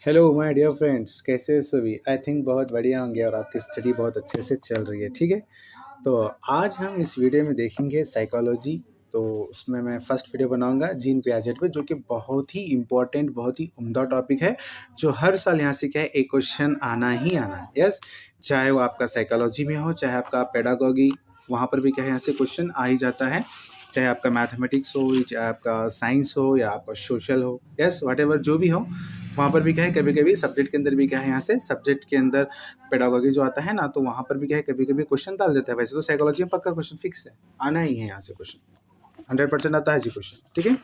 Hello my dear friends, कैसे हो सभी। आई थिंक बहुत बढ़िया होंगे और आपकी स्टडी बहुत अच्छे से चल रही है। ठीक है, तो आज हम इस वीडियो में देखेंगे साइकोलॉजी। तो उसमें मैं फर्स्ट वीडियो बनाऊंगा जीन पियाजेट पे, जो कि बहुत ही इम्पोर्टेंट, बहुत ही उम्दा टॉपिक है, जो हर साल यहाँ से क्या है, एक क्वेश्चन आना ही आना है। यस, चाहे वो आपका साइकोलॉजी में हो, चाहे आपका पेडागोगी, वहाँ पर भी क्या है, यहाँ से क्वेश्चन आ ही जाता है। चाहे आपका मैथमेटिक्स हो, चाहे आपका साइंस हो, या आपका सोशल हो, यस वट एवर जो भी हो, वहाँ पर भी क्या है, कभी कभी सब्जेक्ट के अंदर भी क्या है, यहाँ से सब्जेक्ट के अंदर पेडागोगी जो आता है ना, तो वहाँ पर भी क्या है, कभी कभी क्वेश्चन डाल देता है। वैसे तो साइकोलॉजी में पक्का क्वेश्चन फिक्स है, आना ही है यहाँ से क्वेश्चन, 100% आता है जी क्वेश्चन। ठीक है,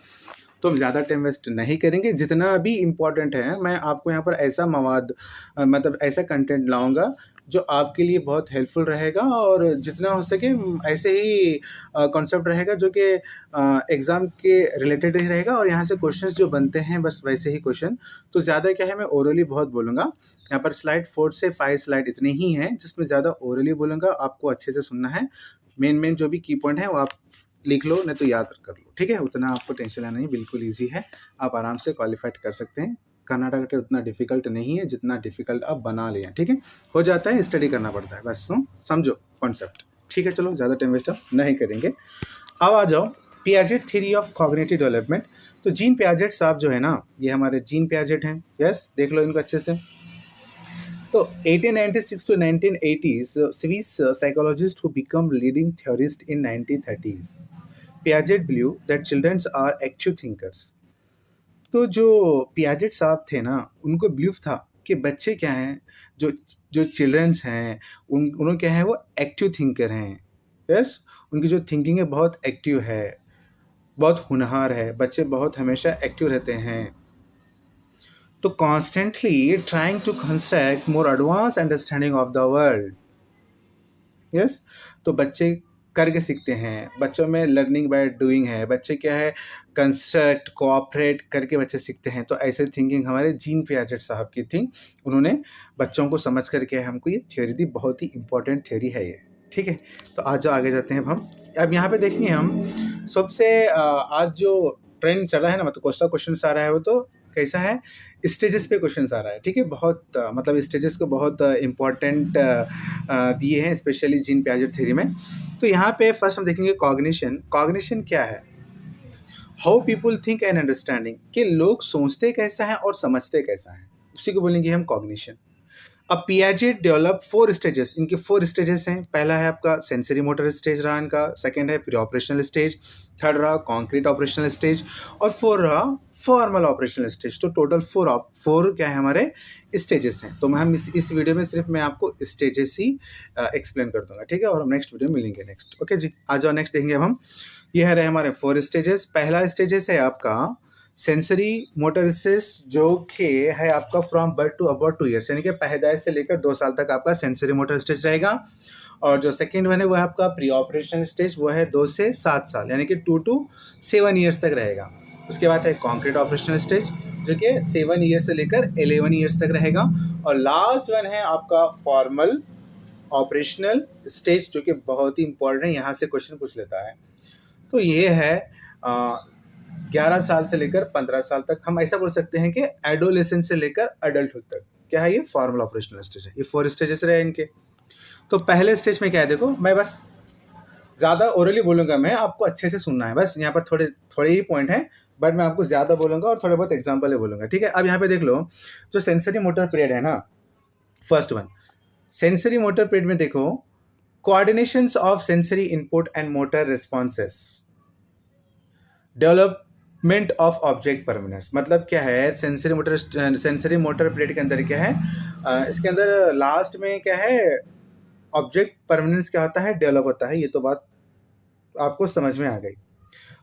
तो हम ज़्यादा टाइम वेस्ट नहीं करेंगे। जितना भी इम्पोर्टेंट है, मैं आपको यहाँ पर ऐसा मवाद मतलब ऐसा कंटेंट लाऊंगा जो आपके लिए बहुत हेल्पफुल रहेगा, और जितना हो सके ऐसे ही कॉन्सेप्ट रहेगा जो कि एग्ज़ाम के रिलेटेड ही रहेगा। और यहाँ से क्वेश्चंस जो बनते हैं बस वैसे ही क्वेश्चन। तो ज़्यादा क्या है, मैं ओरली बहुत बोलूँगा। यहाँ पर स्लाइड 4 से 5 स्लाइड इतनी ही हैं जिसमें ज़्यादा ओरली बोलूँगा, आपको अच्छे से सुनना है। मेन मेन जो भी की पॉइंट है वो आप लिख लो, नहीं तो याद कर लो। ठीक है, उतना आपको टेंशन लेना नहीं, बिल्कुल ईजी है, आप आराम से क्वालिफाइड कर सकते हैं। कर्नाटक टेट उतना डिफिकल्ट नहीं है जितना डिफिकल्ट आप बना लिया। ठीक है, हो जाता है, स्टडी करना पड़ता है, बस समझो कॉन्सेप्ट। ठीक है, चलो ज़्यादा टाइम वेस्ट नहीं करेंगे। अब आ जाओ Piaget theory of cognitive development. तो जीन पियाजेट साहब जो है ना, ये हमारे जीन पियाजेट हैं। यस, देख लो इनको अच्छे से। तो 1896 to 1980s, Swiss psychologist who become leading theorist in 1930s. Piaget believed that children are active thinkers. तो जो पियाजेट साहब थे ना, उनको बिलीव था कि बच्चे क्या हैं, जो जो चिल्ड्रंस हैं, उन्होंने क्या है, वो एक्टिव थिंकर हैं। यस, उनकी जो थिंकिंग है बहुत एक्टिव है, बहुत होनहार है, बच्चे बहुत हमेशा एक्टिव रहते हैं। तो constantly trying to construct more advance understanding of the world. Yes, तो बच्चे करके सीखते हैं, बच्चों में लर्निंग बाय डूइंग है। बच्चे क्या है, कंस्ट्रक्ट कोऑपरेट करके बच्चे सीखते हैं। तो ऐसे थिंकिंग हमारे जीन पियाजेट साहब की थी। उन्होंने बच्चों को समझ करके हमको ये थ्योरी दी, बहुत ही इंपॉर्टेंट थ्योरी है ये। ठीक है, तो आज जो आगे जाते हैं अब यहाँ पे देखेंगे हम सबसे आज जो ट्रेंड चल रहा है ना, मतलब क्वेश्चन आ रहा है, वो तो कैसा है, स्टेजेस पे क्वेश्चन आ रहा है। ठीक है, बहुत मतलब स्टेजेस को बहुत इम्पोर्टेंट दिए हैं, स्पेशली जीन पियाजेट थ्योरी में। तो यहाँ पे फर्स्ट हम देखेंगे कॉग्निशन। कॉग्निशन क्या है, how people think and understanding, कि लोग सोचते कैसा है और समझते कैसा है, उसी को बोलेंगे हम कॉग्निशन। अब पियाजेट डेवलप 4 स्टेजेस, इनके 4 स्टेजेस हैं। पहला है आपका सेंसरी मोटर स्टेज रहा इनका, सेकंड है प्री ऑपरेशनल स्टेज, थर्ड रहा कॉन्क्रीट ऑपरेशनल स्टेज, और 4 रहा फॉर्मल ऑपरेशनल स्टेज। तो टोटल 4 क्या है हमारे स्टेजेस हैं। तो हम इस वीडियो में सिर्फ मैं आपको स्टेजेस ही एक्सप्लेन कर दूंगा। ठीक है, और हम नेक्स्ट वीडियो में मिलेंगे नेक्स्ट। ओके जी, आ जाओ नेक्स्ट देखेंगे अब हम। ये है रहे हमारे 4 स्टेजेस। पहला स्टेजेस है आपका सेंसरी मोटर स्टेज, जो कि है आपका from birth to about 2 years, यानी कि पैदाइश से लेकर 2 साल तक आपका सेंसरी मोटर स्टेज रहेगा। और जो सेकंड वन है वो है आपका प्री ऑपरेशन स्टेज, वो है 2 से 7 साल, यानी कि 2 to 7 ईयर्स तक रहेगा। उसके बाद है कॉन्क्रीट ऑपरेशनल स्टेज, जो कि 7 ईयर्स से लेकर 11 ईयर्स तक रहेगा। और लास्ट वन है आपका फॉर्मल ऑपरेशनल स्टेज, जो कि बहुत ही इंपॉर्टेंट है, यहाँ से क्वेश्चन पूछ लेता है। तो ये है 11 साल से लेकर 15 साल तक, हम ऐसा बोल सकते हैं कि एडोलेसेंस से लेकर अडल्टहुड तक क्या है, ये फॉर्मल ऑपरेशनल स्टेज है। ये 4 स्टेजेस रहे इनके। तो पहले स्टेज में क्या है, देखो मैं बस ज़्यादा ओरली बोलूँगा, मैं आपको अच्छे से सुनना है, बस यहाँ पर थोड़े थोड़े ही पॉइंट हैं, बट मैं आपको ज़्यादा बोलूँगा और थोड़े बहुत एग्जाम्पल ही बोलूँगा। ठीक है, अब यहाँ पे देख लो, जो सेंसरी मोटर पीरियड है ना, first one sensory motor period में देखो, coordinations of sensory input and motor responses, development of object permanence. मतलब क्या है, सेंसरी मोटर पीरियड के अंदर क्या है, इसके अंदर लास्ट में क्या है, ऑब्जेक्ट परमानेंस क्या होता है, डेवलप होता है। ये तो बात आपको समझ में आ गई।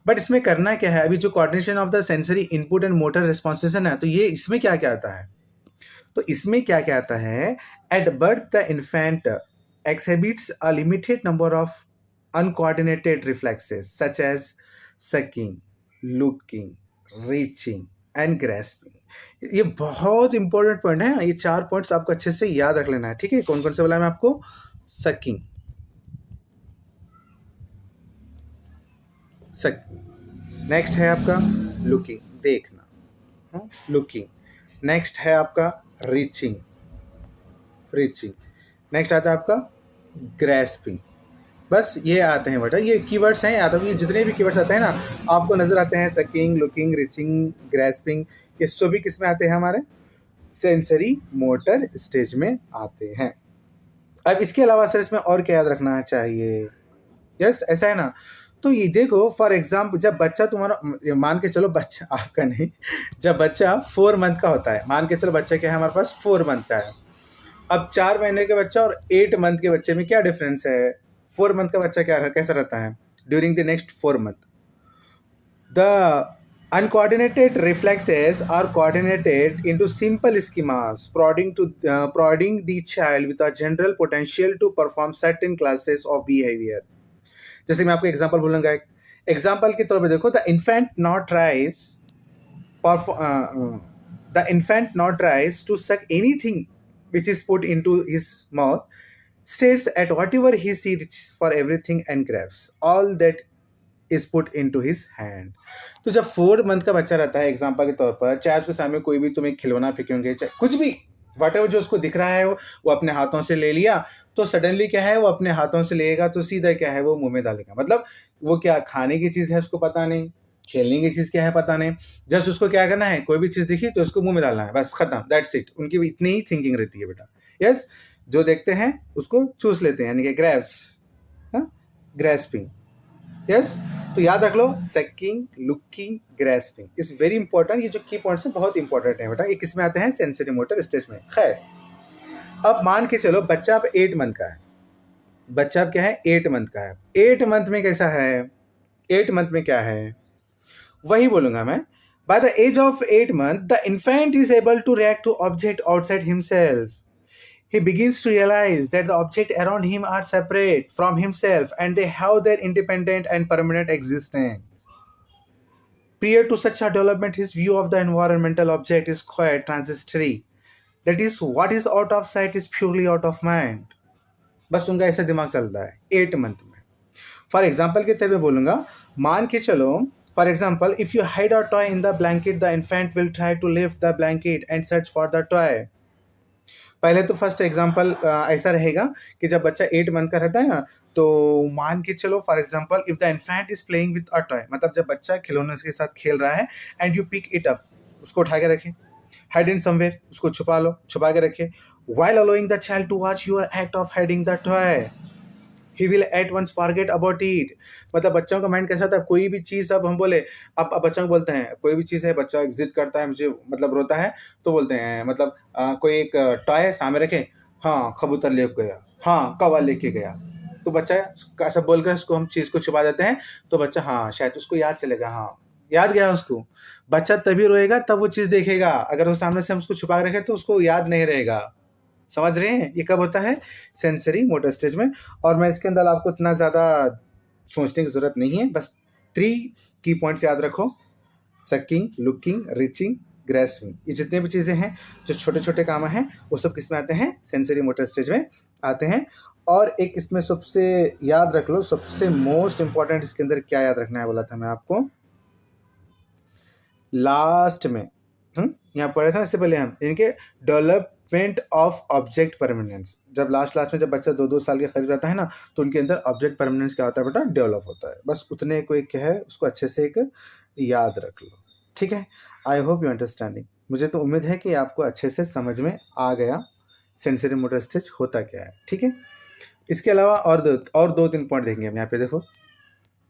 बट इसमें करना क्या है, अभी जो coordination of the sensory input and motor responses है ना, तो ये इसमें क्या क्या आता है, तो इसमें क्या क्या आता है, at birth the infant exhibits a limited number of uncoordinated reflexes such as sucking, looking, reaching and grasping। ये बहुत इंपॉर्टेंट पॉइंट है, ये 4 पॉइंट्स आपको अच्छे से याद रख लेना है। ठीक है, कौन कौन से बोला मैं आपको, सकिंग, नेक्स्ट है आपका लुकिंग, देखना, लुकिंग, नेक्स्ट है आपका रीचिंग, रीचिंग। नेक्स्ट आता है आपका ग्रेस्पिंग। बस ये आते हैं बेटा, ये कीवर्ड्स हैं, या तो ये जितने भी कीवर्ड्स आते हैं ना आपको नजर आते हैं, सकिंग, लुकिंग, रीचिंग, ग्रेस्पिंग, ये सभी किस में आते हैं, हमारे सेंसरी मोटर स्टेज में आते हैं। अब इसके अलावा सर इसमें और क्या याद रखना चाहिए? यस, ऐसा है ना। तो ये देखो फॉर एग्जाम्पल, जब बच्चा तुम्हारा, मान के चलो बच्चा आपका नहीं, जब बच्चा 4 मंथ का होता है, मान के चलो बच्चा क्या है हमारे पास 4 मंथ का है। अब 4 महीने के बच्चा और 8 मंथ के बच्चे में क्या डिफरेंस है? 4 मंथ का बच्चा क्या कैसा रहता है during the next 4 month? The uncoordinated reflexes are coordinated into simple schemas, prodding the child with a general potential to perform certain classes of behavior. जैसे मैं आपको एग्जांपल बोलूंगा, एक एग्जांपल के तौर पे देखो, the infant not tries to suck anything which is put into his mouth, stares at whatever he sees for everything and grabs all that is put into his hand. तो जब 4 month का बच्चा रहता है एग्जांपल के तौर पर, चाहे उसके सामने कोई भी तुम्हें खिलौना फेंकेंगे, चाहे कुछ भी, वट जो उसको दिख रहा है वो अपने हाथों से ले लिया, तो सडनली क्या है वो अपने हाथों से लेगा तो सीधा क्या है वो मुंह में डालेगा। मतलब वो क्या खाने की चीज़ है उसको पता नहीं, खेलने की चीज़ क्या है पता नहीं, जस्ट उसको क्या करना है, कोई भी चीज़ दिखी तो उसको मुंह में डालना है, बस खत्म, दैट्स इट। उनकी इतनी ही थिंकिंग रहती है बेटा। यस, जो देखते हैं उसको चूस लेते हैं, यानी कि ग्रैब्स, ग्रैस्पिंग। यस, तो याद रख लो, sucking, looking, grasping is very important. ये जो की पॉइंट्स हैं बहुत इंपॉर्टेंट है बेटा। ये किस में आते हैं? सेंसरी मोटर स्टेज में। खैर, अब मान के चलो बच्चा अब 8 मंथ का है, बच्चा अब क्या है 8 मंथ का है। 8 मंथ में कैसा है? 8 मंथ में क्या है वही बोलूंगा मैं। By the age of 8 months, the infant is able to react to object outside himself. He begins to realize that the objects around him are separate from himself and they have their independent and permanent existence. Prior to such a development, his view of the environmental object is quite transitory. That is, what is out of sight is purely out of mind. बस उनका ऐसा दिमाग चलता है 8 month में। For example के तौर पे बोलूँगा, मान के चलो for example, if you hide a toy in the blanket, the infant will try to lift the blanket and search for the toy. पहले तो फर्स्ट एग्जांपल ऐसा रहेगा कि जब बच्चा 8 मंथ का रहता है ना, तो मान के चलो for example, if the infant is playing with a toy, मतलब जब बच्चा खिलौने के साथ खेल रहा है, and you pick it up, उसको उठा के रखे, हाइड इन समवेयर, उसको छुपा लो, छुपा के रखे, while allowing the child to watch your act of hiding the toy, he will at once forget about it. मतलब बच्चों का माइंड कैसा था, कोई भी चीज़, अब हम बोले, अब बच्चों को बोलते हैं कोई भी चीज़ है, बच्चा जिद करता है, मुझे मतलब रोता है, तो बोलते हैं मतलब कोई एक टॉय सामने रखे, हाँ कबूतर ले गया, हाँ कौवा लेके गया, तो बच्चा ऐसा बोलकर उसको हम चीज़ को छुपा देते हैं, तो बच्चा हाँ शायद उसको याद चलेगा, हाँ याद गया उसको। बच्चा तभी रोएगा तब वो चीज़ देखेगा, अगर वो सामने से हम उसको छुपा के रखें तो उसको याद नहीं रहेगा। समझ रहे हैं? ये कब होता है? सेंसरी मोटर स्टेज में। और मैं इसके अंदर आपको इतना ज़्यादा सोचने की ज़रूरत नहीं है, बस 3 की पॉइंट्स याद रखो, सकिंग, लुकिंग, रीचिंग, ग्रेस्पिंग। ये जितने भी चीज़ें हैं जो छोटे छोटे काम हैं वो सब किस में आते हैं? सेंसरी मोटर स्टेज में आते हैं। और एक इसमें सबसे याद रख लो, सबसे मोस्ट इंपॉर्टेंट इसके अंदर क्या याद रखना है बोला था मैं आपको लास्ट में, यहाँ पढ़े था ना इससे पहले हम, इनके डेवलपमेंट ऑफ ऑब्जेक्ट परमानेंस। जब लास्ट में जब बच्चा 2-2 साल के करीब रहता है ना, तो उनके अंदर ऑब्जेक्ट परमानेंस क्या होता है बेटा? डेवलप होता है। बस उतने को एक क्या है उसको अच्छे से एक याद रख लो, ठीक है। I hope you understanding. मुझे तो उम्मीद है कि आपको अच्छे से समझ में आ गया सेंसरी मोटर स्टेज होता क्या है, ठीक है। इसके अलावा और 2-3 पॉइंट देखेंगे हम यहाँ पे, देखो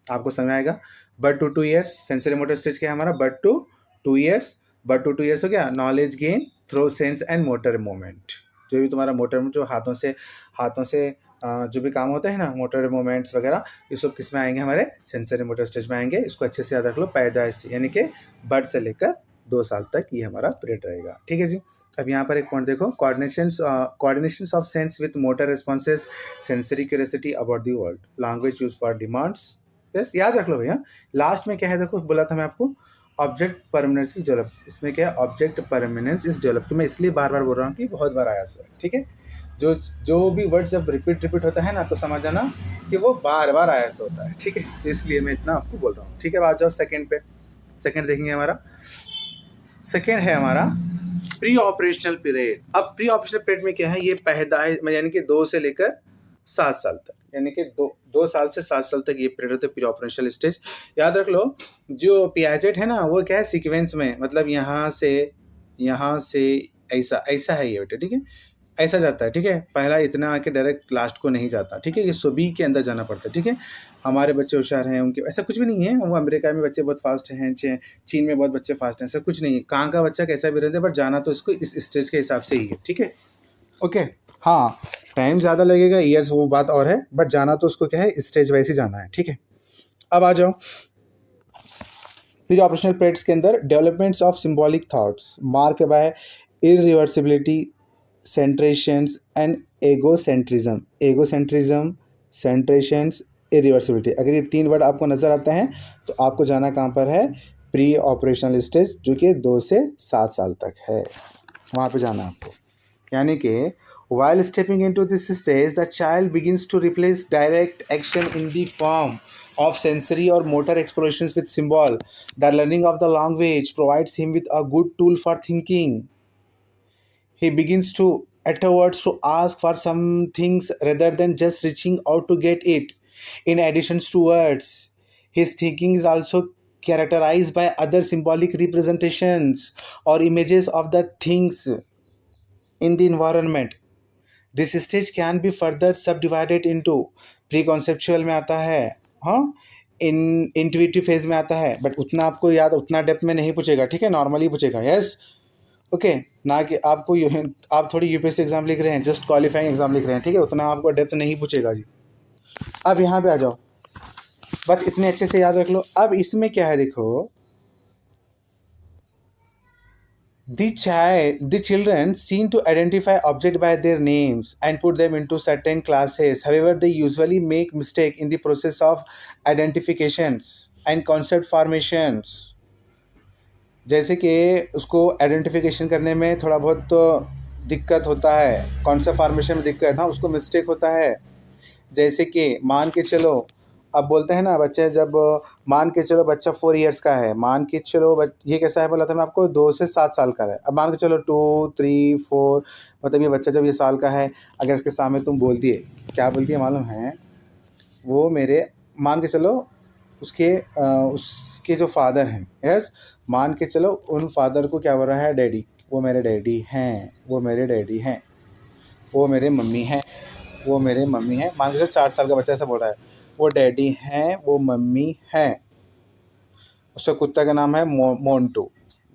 आपको समझ आएगा। Birth to 2 years, sensory motor stage क्या है हमारा? Birth to 2 years. Birth to 2 years हो गया knowledge gain through sense and motor movement. जो भी तुम्हारा मोटर जो हाथों से जो भी काम होता है ना, मोटर मूवमेंट्स वगैरह, ये सब किस में आएंगे? हमारे सेंसरी मोटर स्टेज में आएंगे। इसको अच्छे से याद रख लो, पैदाइश से, यानी कि बर्थ से लेकर 2 साल तक ये हमारा पीरियड रहेगा, ठीक है जी। अब यहाँ पर एक पॉइंट देखो, coordinations of sense with motor responses, sensory curiosity about the world, language use for demands. Yes, याद रख लो भैया। लास्ट में क्या है देखो, बोला था मैं आपको ऑब्जेक्ट परमानेंस इज डेवलप। इसमें क्या है? Object permanence is develop. तो मैं इसलिए बार बार बोल रहा हूँ कि बहुत बार आया सर, ठीक है। जो भी वर्ड जब रिपीट होता है ना, तो समझ जाना कि वो बार बार आया से होता है, ठीक है। तो इसलिए मैं इतना आपको बोल रहा हूँ, ठीक है। अब आ जाओ सेकेंड पे। सेकेंड देखेंगे हमारा, सेकेंड है हमारा प्री ऑपरेशनल पीरियड। अब प्री ऑपरेशनल पीरियड में क्या है, ये पैदाइश में यानी कि 2 से लेकर 7 साल तक, यानी कि 2 साल से 7 साल तक ये पीरियड होता है प्री ऑपरेशनल स्टेज। याद रख लो, जो पियाजेट है ना वो क्या है सीक्वेंस में, मतलब यहाँ से ऐसा ऐसा है ये बेटे, ठीक है, ऐसा जाता है, ठीक है, पहला इतना आके डायरेक्ट लास्ट को नहीं जाता, ठीक है, ये सभी के अंदर जाना पड़ता है, ठीक है। हमारे बच्चे होशियार हैं, उनके ऐसा कुछ भी नहीं है, वो अमेरिका में बच्चे बहुत फास्ट हैं, चीन में बहुत बच्चे फास्ट हैं, ऐसा कुछ नहीं है, कहाँ का बच्चा कैसा भी रहता है, बट जाना तो इसको इस स्टेज के हिसाब से ही है, ठीक है, ओके। हाँ, टाइम ज़्यादा लगेगा, ईयर्स वो बात और है, बट जाना तो उसको क्या है स्टेज वाइज ही जाना है, ठीक है। अब आ जाओ फिर ऑपरेशनल पीरियड्स के अंदर, developments of symbolic thoughts mark by irreversibility, centrations and egocentrism, centrations, irreversibility. अगर ये 3 वर्ड आपको नज़र आते हैं तो आपको जाना कहाँ पर है, प्री ऑपरेशनल स्टेज, जो कि 2 से 7 साल तक है, वहाँ पे जाना आपको। यानी कि while stepping into this stage, the child begins to replace direct action in the form of sensory or motor explorations with symbol. The learning of the language provides him with a good tool for thinking. He begins to afterwards to ask for some things rather than just reaching out to get it. In addition to words, his thinking is also characterized by other symbolic representations or images of the things in the environment. This stage can be further सब divided into, pre conceptual में आता है, हाँ, intuitive phase में आता है, but उतना आपको याद, उतना डेप्थ में नहीं पूछेगा, ठीक है, नॉर्मली पूछेगा, यस, ओके, ना कि आपको आप थोड़ी यूपीएससी एग्जाम लिख रहे हैं, जस्ट क्वालिफाइंग एग्जाम लिख रहे हैं, ठीक है, उतना आपको डेप्थ नहीं पूछेगा जी। अब यहाँ पे आ जाओ, बस इतने अच्छे से याद रख लो। अब इसमें क्या है देखो, the children seem to identify objects by their names and put them into certain classes. However, they usually make mistake in the process of identifications and concept formations. जैसे कि उसको आइडेंटिफिकेशन करने में थोड़ा बहुत तो दिक्कत होता है, कॉन्सेप्ट फॉर्मेशन में दिक्कत, हाँ, उसको मिस्टेक होता है। जैसे कि मान के चलो, अब बोलते हैं ना बच्चे, जब मान के चलो बच्चा 4 ईयर्स का है, मान के चलो ये कैसा है बोला था मैं आपको, 2 से 7 साल का है। अब मान के चलो 2, 3, 4, मतलब ये बच्चा जब ये साल का है, अगर इसके सामने तुम बोल दिए, क्या बोल दिए मालूम है, वो मेरे, मान के चलो उसके जो फादर हैं, यस, मान के चलो उन फादर को क्या बोल रहा है, डैडी, वो मेरे डैडी हैं, वो मेरे डैडी हैं, वो मेरे मम्मी हैं, वो मेरे मम्मी हैं। मान के चलो 4 साल का बच्चा ऐसा बोल रहा है, वो डैडी हैं, वो मम्मी हैं। उसका कुत्ता का नाम है मोंटू,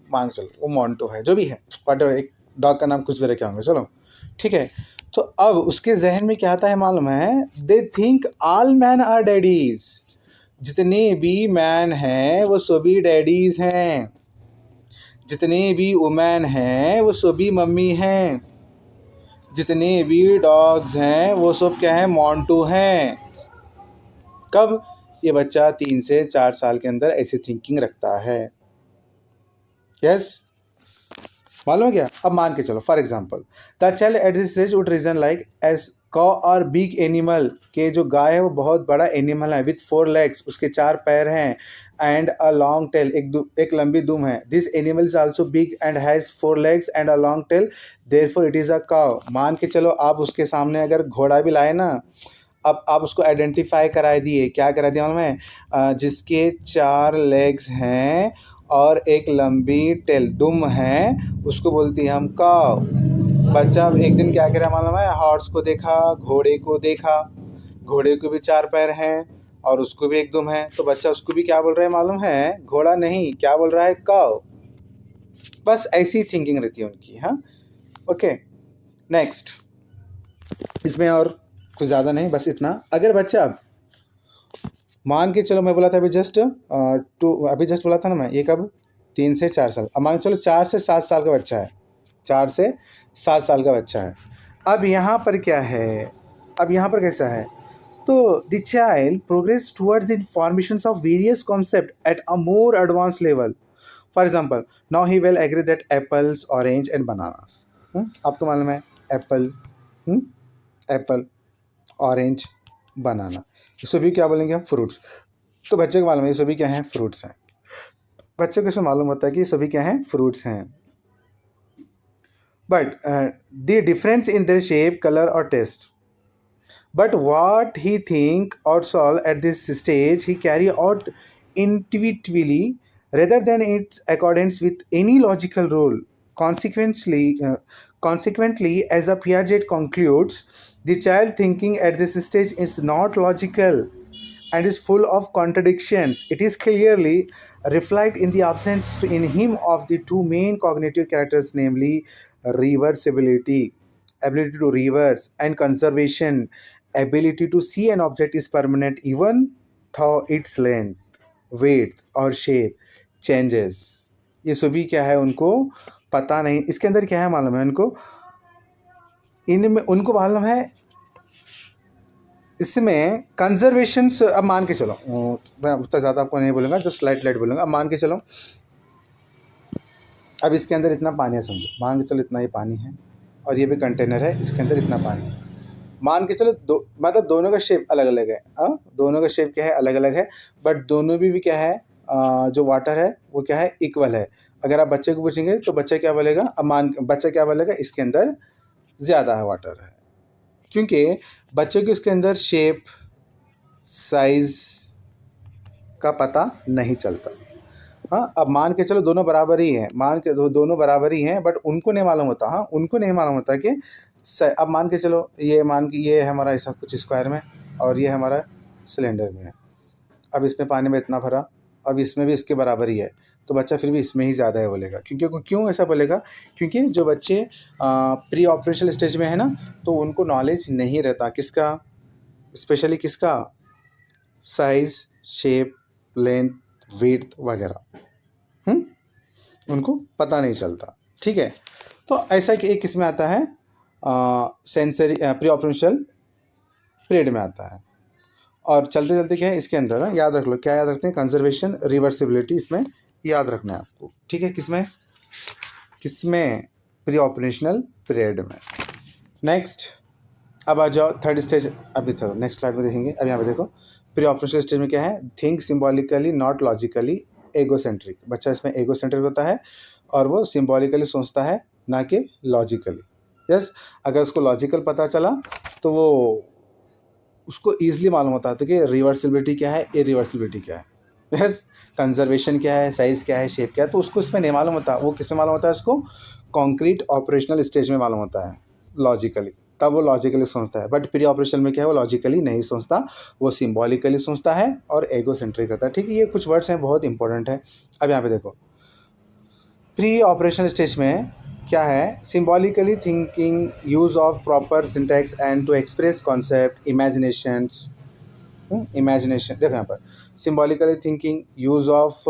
मान के चलो वो मोंटू है, जो भी है, बट एक डॉग का नाम कुछ भी रखे होंगे, चलो ठीक है। तो अब उसके जहन में क्या आता है मालूम है, they think all man are daddies, जितने भी मैन हैं वो सभी डैडीज हैं, जितने भी वुमेन हैं वो सभी मम्मी हैं, जितने भी डॉग्स हैं वो सब क्या है, मोंटू हैं। कब, ये बच्चा 3 से 4 साल के अंदर ऐसी थिंकिंग रखता है, यस, मालूम क्या। अब मान के चलो for example, the child at this stage would reason like as cow और बिग एनिमल, के जो गाय है वो बहुत बड़ा एनिमल है, विथ 4 legs, उसके 4 पैर हैं, एंड अ लॉन्ग टेल, एक लंबी दुम है। This animal is also big and has 4 legs and a long tail, therefore it is a cow. मान के चलो आप उसके सामने अगर घोड़ा भी लाए ना, अब आप उसको आइडेंटिफाई करा दिए, क्या करा दिया मालूम है, जिसके 4 legs हैं और एक लंबी टेल, दुम है, उसको बोलती है हम काव। बच्चा एक दिन क्या करा मालूम है, हॉर्स को देखा, घोड़े को देखा, घोड़े को भी 4 पैर हैं और उसको भी एक दुम है, तो बच्चा उसको भी क्या बोल रहा है मालूम है, घोड़ा नहीं, क्या बोल रहा है, काव। बस ऐसी थिंकिंग रहती है उनकी, हाँ, ओके। नेक्स्ट, इसमें और कुछ ज़्यादा नहीं, बस इतना। अगर बच्चा मान के चलो, मैं बोला था अभी जस्ट बोला था ना मैं, ये कब, 3 से 4 साल, अब मान के चलो 4 से 7 साल का बच्चा है, 4 से 7 साल का बच्चा है। अब यहाँ पर क्या है, अब यहाँ पर कैसा है, तो the child progress towards in formations of various concept at a more advance level. For example, now he will agree that apples, orange and bananas, आपको मालूम है एप्पल, एप्पल, ऑरेंज, बनाना, सभी क्या बोलेंगे हम, फ्रूट्स। तो बच्चे को मालूम है ये सभी क्या हैं, फ्रूट्स हैं। बच्चे को इसमें मालूम होता है कि सभी क्या हैं, फ्रूट्स हैं। but the difference in their shape, color or taste. But what he think or solve at this stage, he carry out intuitively rather than its accordance with any logical rule. Consequently, as a Piaget concludes, the child thinking at this stage is not logical and is full of contradictions. It is clearly reflected in the absence in him of the two main cognitive characters, namely reversibility, ability to reverse, and conservation, ability to see an object is permanent even though its length, weight और shape changes. ये सभी क्या है उनको पता नहीं. इसके अंदर क्या है मालूम है उनको, इनमें उनको मालूम है इसमें कंजर्वेशन. अब मान के चलो, मैं उतना ज़्यादा आपको नहीं बोलूँगा, जस्ट लाइट बोलूँगा. अब मान के चलो, अब इसके अंदर इतना पानी है, समझो, मान के चलो इतना ही पानी है और ये भी कंटेनर है, इसके अंदर इतना पानी है. मान के चलो मतलब दोनों का शेप अलग अलग है. दोनों का शेप क्या है, अलग अलग है, बट दोनों भी क्या है, जो वाटर है वो क्या है, इक्वल है. अगर आप बच्चे को पूछेंगे तो बच्चा क्या बोलेगा, अब बच्चा क्या बोलेगा, इसके अंदर ज़्यादा है वाटर है, क्योंकि बच्चे को इसके अंदर शेप साइज़ का पता नहीं चलता. हाँ, अब मान के चलो दोनों बराबर ही हैं, दोनों बराबर ही हैं, बट उनको नहीं मालूम होता. हाँ, उनको नहीं मालूम होता कि अब मान के चलो ये है हमारा ऐसा कुछ स्क्वायर में और ये हमारा सिलेंडर में है. अब इसमें पानी में इतना भरा, अब इसमें भी इसके बराबर ही है, तो बच्चा फिर भी इसमें ही ज़्यादा है बोलेगा. क्यों ऐसा बोलेगा, क्योंकि जो बच्चे प्री ऑपरेशनल स्टेज में है ना, तो उनको नॉलेज नहीं रहता किसका, स्पेशली किसका, साइज़, शेप, लेंथ, वेट वगैरह. उनको पता नहीं चलता. ठीक है, तो ऐसा कि एक इसमें आता है सेंसरी प्री ऑपरेशनल पीरियड में आता है. और चलते चलते क्या है इसके अंदर, याद रख लो, क्या याद रखते हैं, कंजर्वेशन, रिवर्सिबिलिटी, इसमें याद रखना है आपको. ठीक है, किसमें प्री ऑपरेशनल पीरियड में. नेक्स्ट, अब आ जाओ थर्ड स्टेज. अभी थोड़ा नेक्स्ट स्लाइड में देखेंगे. अब यहाँ पे देखो, प्री ऑपरेशनल स्टेज में क्या है, थिंक सिम्बॉलिकली नॉट लॉजिकली, एगोसेंट्रिक. बच्चा इसमें एगोसेंट्रिक होता है और वो सिम्बॉलिकली सोचता है, ना कि लॉजिकली. यस, अगर उसको लॉजिकल पता चला तो वो उसको ईजिली मालूम होता है कि रिवर्सिबिलिटी क्या है, इरिवर्सिबिलिटी क्या है. यस, कंजर्वेशन क्या है, साइज़ क्या है, शेप क्या है, तो उसको इसमें नहीं मालूम होता. वो किसमें मालूम होता है, उसको कॉन्क्रीट ऑपरेशनल स्टेज में मालूम होता है लॉजिकली, तब वो लॉजिकली सोचता है. बट प्री ऑपरेशन में क्या है, वो लॉजिकली नहीं सोचता, वो सिम्बॉलिकली सोचता है और एगोसेंट्रिक रहता है. ठीक है, ये कुछ वर्ड्स हैं, बहुत इंपॉर्टेंट है. अब यहाँ पे देखो, प्री ऑपरेशनल स्टेज में क्या है, symbolically thinking, use of proper syntax and to express concept, imagination. देखो यहाँ पर, symbolically thinking, use of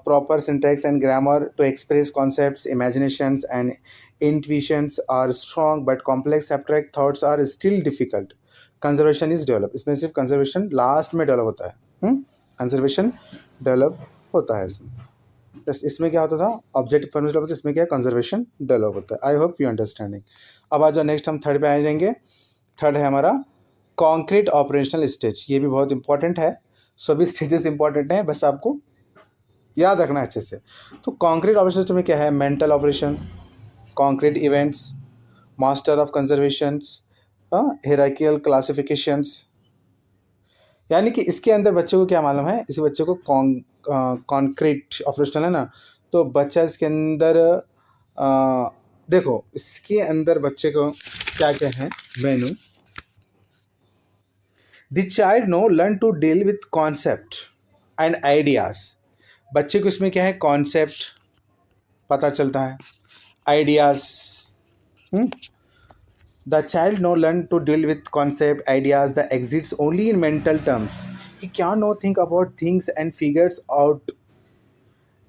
proper syntax and grammar to express concepts, imaginations and intuitions are strong, but complex abstract thoughts are still difficult. Conservation is developed. इसमें सिर्फ conservation last में develop होता है. Conservation develop होता है इसमें क्या होता था, ऑब्जेक्टिव परमिशन होता है, इसमें क्या है, कंजर्वेशन डेवलप होता है. I hope you understanding. अब आ जाओ नेक्स्ट, हम थर्ड पे आ जाएंगे. थर्ड है हमारा कॉन्क्रीट ऑपरेशनल स्टेज. ये भी बहुत इंपॉर्टेंट है, सभी स्टेजेस इंपॉर्टेंट हैं, बस आपको याद रखना अच्छे से. तो कॉन्क्रीट ऑपरेशन में क्या है, mental operation, concrete events, master of conservations, hierarchical classifications. यानी कि इसके अंदर बच्चे को क्या मालूम है, इस बच्चे को कॉन्क्रीट ऑपरेशनल है ना, तो बच्चा इसके अंदर देखो, इसके अंदर बच्चे को क्या क्या है menu. The child now learn to deal with concept and ideas. बच्चे को इसमें क्या है, कॉन्सेप्ट पता चलता है, ideas. The child now learn to deal with concept, ideas, the exists only in mental terms. He can now think about things and figures out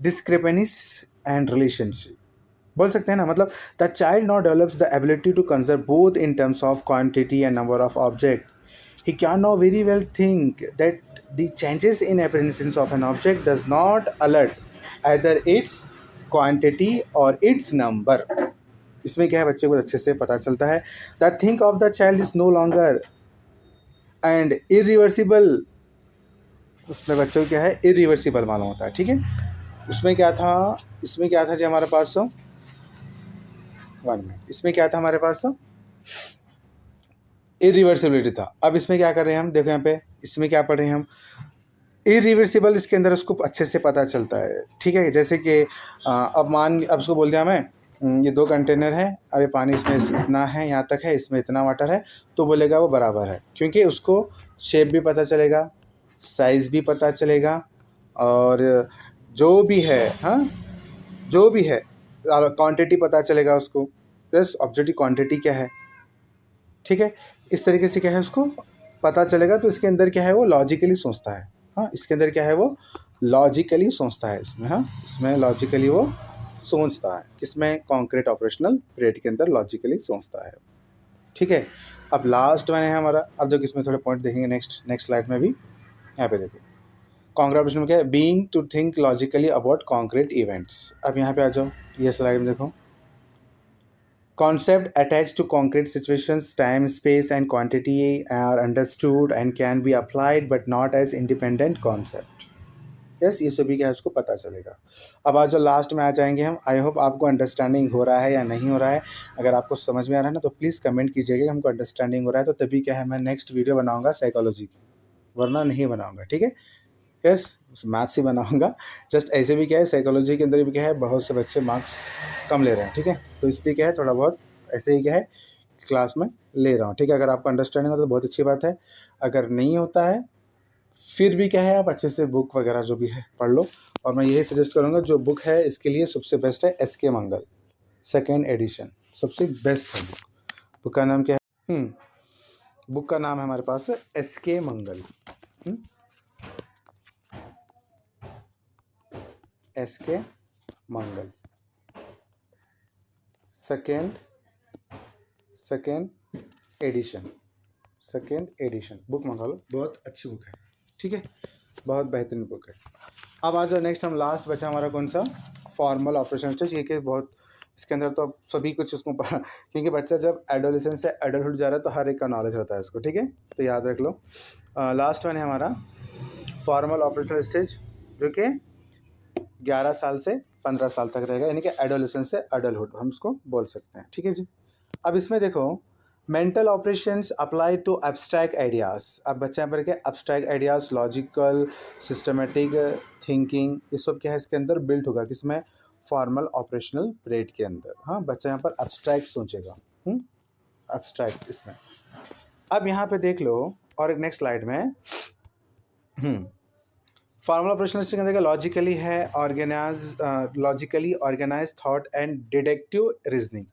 discrepancies and relationship. बोल सकते हैं ना, मतलब the child now develops the ability to conserve both in terms of quantity and number of object. He can now very well think that the changes in appearance of an object does not alert either its quantity or its number. इसमें क्या है, बच्चे को अच्छे से पता चलता है. The think of the child is no longer and irreversible. उसमें बच्चों को क्या है, irreversible मालूम होता है. ठीक है, उसमें क्या था, इसमें क्या था जी हमारे पास, 1 मिनट। इसमें क्या था हमारे पास, इरिवर्सिबिलिटी था। अब इसमें क्या कर रहे हैं हम, देखो यहाँ पे इसमें क्या पढ़ रहे हैं हम, इरिवर्सिबल, इसके अंदर उसको अच्छे से पता चलता है, ठीक है। जैसे कि अब उसको बोल दिया मैं, ये 2 कंटेनर है, अब ये पानी इसमें इतना है, यहाँ तक है, इसमें इतना वाटर है, तो बोलेगा वो बराबर है, क्योंकि उसको शेप भी पता चलेगा, साइज़ भी पता चलेगा, और जो भी है, हाँ, जो भी है क्वांटिटी पता चलेगा उसको, प्लस ऑब्जेक्टिव क्वांटिटी क्या है, ठीक है। इस तरीके से क्या है उसको पता चलेगा। तो इसके अंदर क्या है, वो लॉजिकली सोचता है, हाँ, इसके अंदर क्या है, वो लॉजिकली सोचता है इसमें, हाँ, इसमें लॉजिकली वो सोचता है, किसमें, कॉन्क्रीट ऑपरेशनल पीरियड के अंदर लॉजिकली सोचता है, ठीक है। अब लास्ट में है हमारा, अब देखो इसमें थोड़े पॉइंट देखेंगे नेक्स्ट स्लाइड में भी। यहाँ पे देखो कॉन्क्रीट ऑपरेशन में क्या है, being to think logically about concrete events. अब यहाँ पे आ जाओ, ये स्लाइड में देखो, concept attached to concrete situations, time, space, and quantity are understood and can be applied, but not as independent concept. Yes, ये सभी क्या है उसको पता चलेगा। अब आज जो लास्ट में आ जाएंगे हम। आई होप आपको अंडरस्टैंडिंग हो रहा है या नहीं हो रहा है। अगर आपको समझ में आ रहा है ना, तो प्लीज़ कमेंट कीजिएगा कि हमको अंडरस्टैंडिंग हो रहा है, तो तभी क्या है मैं नेक्स्ट वीडियो बनाऊंगा साइकोलॉजी की, वरना नहीं बनाऊंगा, ठीक है। यस, मैथ्स ही बनाऊंगा। जस्ट ऐसे भी क्या है, साइकोलॉजी के अंदर भी क्या है, बहुत से बच्चे मार्क्स कम ले रहे हैं, ठीक है। तो इसलिए क्या है, थोड़ा बहुत ऐसे ही क्या है क्लास में ले रहा हूँ, ठीक है। अगर आपको अंडरस्टैंडिंग होता है तो बहुत अच्छी बात है, अगर नहीं होता है फिर भी क्या है, आप अच्छे से बुक वगैरह जो भी है पढ़ लो। और मैं यही सजेस्ट करूँगा, जो बुक है इसके लिए सबसे बेस्ट है SK मंगल, 2nd एडिशन, सबसे बेस्ट है बुक। बुक का नाम क्या है, बुक का नाम है हमारे पास SK मंगल, SK मंगल, सेकेंड एडिशन बुक मंगा लो, बहुत अच्छी बुक है, ठीक है, बहुत बेहतरीन बुक है। अब आ जाओ नेक्स्ट, हम लास्ट बचा हमारा कौन सा, फॉर्मल ऑपरेशन स्टेज। ये कि बहुत इसके अंदर तो सभी कुछ उसको क्योंकि बच्चा जब एडोलेसेंस से एडल्टहुड जा रहा है तो हर एक का नॉलेज रहता है इसको, ठीक है, तो याद रख लो। लास्ट वन है हमारा फॉर्मल ऑपरेशनल स्टेज, जो कि 11 साल से 15 साल तक रहेगा, यानी कि एडोलेसेंस से एडल्टहुड हम उसको बोल सकते हैं, ठीक है जी। अब इसमें देखो, mental operations apply to abstract ideas. अब बच्चे यहाँ पर क्या, abstract ideas, logical, systematic thinking, ये सब क्या है इसके अंदर बिल्ट होगा, किसमें, फॉर्मल ऑपरेशनल पीरियड के अंदर, हाँ। बच्चा यहाँ पर एब्स्ट्रैक्ट सोचेगा, एब्स्ट्रैक्ट इसमें। अब यहाँ पे देख लो, और एक नेक्स्ट स्लाइड में, फॉर्मल ऑपरेशनल के अंदर लॉजिकली है, logically organise thought and deductive reasoning.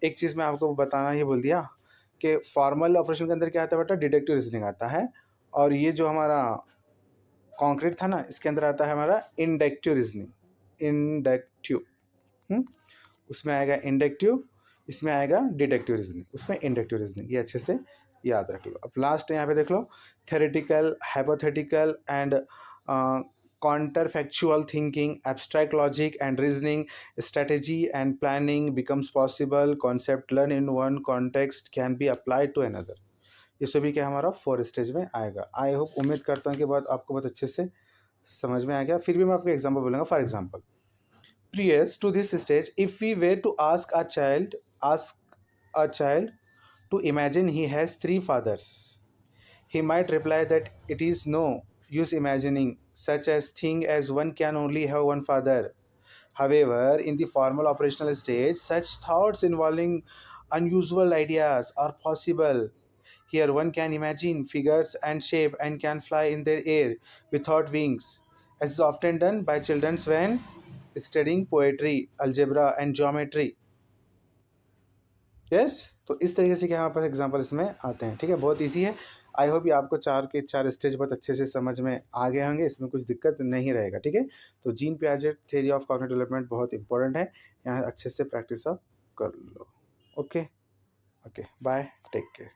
एक चीज़ मैं आपको बताना ये बोल दिया कि फॉर्मल ऑपरेशन के अंदर क्या आता है बेटा, डिडक्टिव रीजनिंग आता है, और ये जो हमारा कॉन्क्रीट था ना, इसके अंदर आता है हमारा इंडक्टिव रीजनिंग, इंडक्टिव, उसमें आएगा इंडक्टिव, इसमें आएगा डिडक्टिव रीजनिंग, उसमें इंडक्टिव रीजनिंग, ये अच्छे से याद रख लो। अब लास्ट यहाँ पे देख लो, theoretical, hypothetical and counterfactual thinking, abstract logic and reasoning, strategy and planning becomes possible, concept learned in one context can be applied to another। ये सभी क्या हमारा 4 स्टेज में आएगा। आई होप, उम्मीद करता हूँ कि बात आपको बहुत अच्छे से समझ में आ गया। फिर भी मैं आपको एग्जांपल बोलूँगा। For example, previous to this stage, if we were to ask a child to imagine he has 3 fathers, he might reply that it is no use imagining such as thing as one can only have one father. However, in the formal operational stage, such thoughts involving unusual ideas are possible. Here, one can imagine figures and shape and can fly in the air without wings, as is often done by children when studying poetry, algebra, and geometry. Yes, तो इस तरीके से क्या हमारे पास example इसमें आते हैं, ठीक है, बहुत इजी है। आई होप ये आपको 4 के 4 स्टेज बहुत अच्छे से समझ में आ गए होंगे, इसमें कुछ दिक्कत नहीं रहेगा, ठीक है। तो Jean Piaget theory of cognitive development बहुत इंपॉर्टेंट है, यहाँ अच्छे से प्रैक्टिस आप कर लो। Okay, bye, take care.